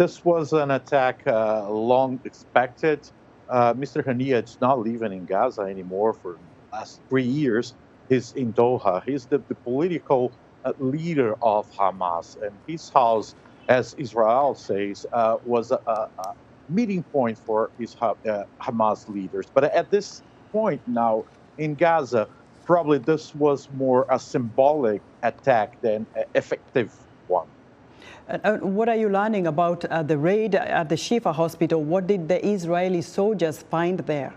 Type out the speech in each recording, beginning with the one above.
this was an attack long expected. Mr. Hania is not living in Gaza anymore for the last 3 years. He's in Doha. He's the political leader of Hamas. And his house, as Israel says, was a meeting point for his Hamas leaders. But at this point now in Gaza, probably this was more a symbolic attack than an effective one. What are you learning about the raid at the Shifa hospital? What did the Israeli soldiers find there?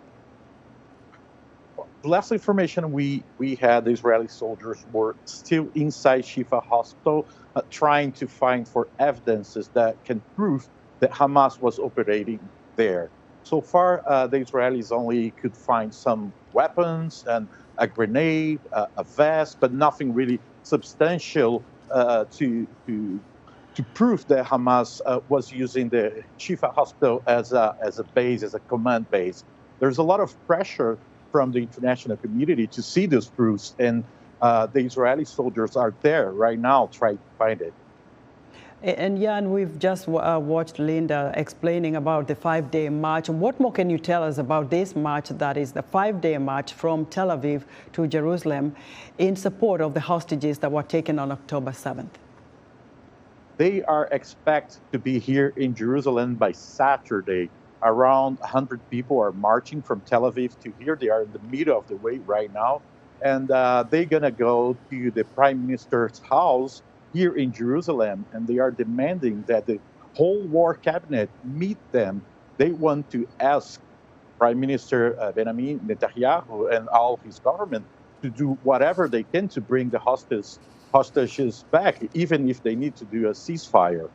The last information we had, the Israeli soldiers were still inside Shifa hospital trying to find for evidences that can prove that Hamas was operating there. So far, the Israelis only could find some weapons and a grenade, a vest, but nothing really substantial to prove that Hamas was using the Shifa hospital as a base, as a command base. There's a lot of pressure from the international community to see those proofs, and the Israeli soldiers are there right now trying to find it. And Yan, we've just watched Linda explaining about the 5-day march. What more can you tell us about this march, that is the 5-day march from Tel Aviv to Jerusalem in support of the hostages that were taken on October 7th? They are expected to be here in Jerusalem by Saturday. Around 100 people are marching from Tel Aviv to here. They are in the middle of the way right now. And they're going to go to the Prime Minister's house here in Jerusalem, and they are demanding that the whole war cabinet meet them. They want to ask Prime Minister Benjamin Netanyahu and all his government to do whatever they can to bring the hostages back, even if they need to do a ceasefire.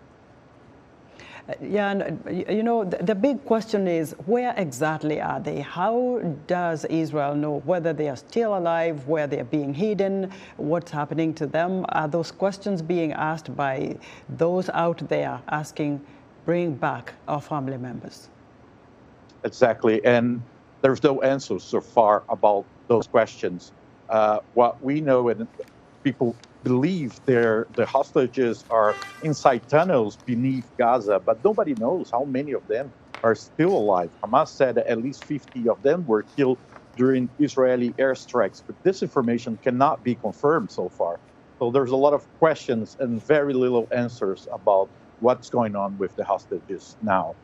Yeah, you know, the big question is, where exactly are they? How does Israel know whether they are still alive, where they are being hidden, what's happening to them? Are those questions being asked by those out there asking, bring back our family members? Exactly, and there's no answer so far about those questions. What we know, and people believe the hostages are inside tunnels beneath Gaza, but nobody knows how many of them are still alive. Hamas said that at least 50 of them were killed during Israeli airstrikes, but this information cannot be confirmed so far. So there's a lot of questions and very little answers about what's going on with the hostages now.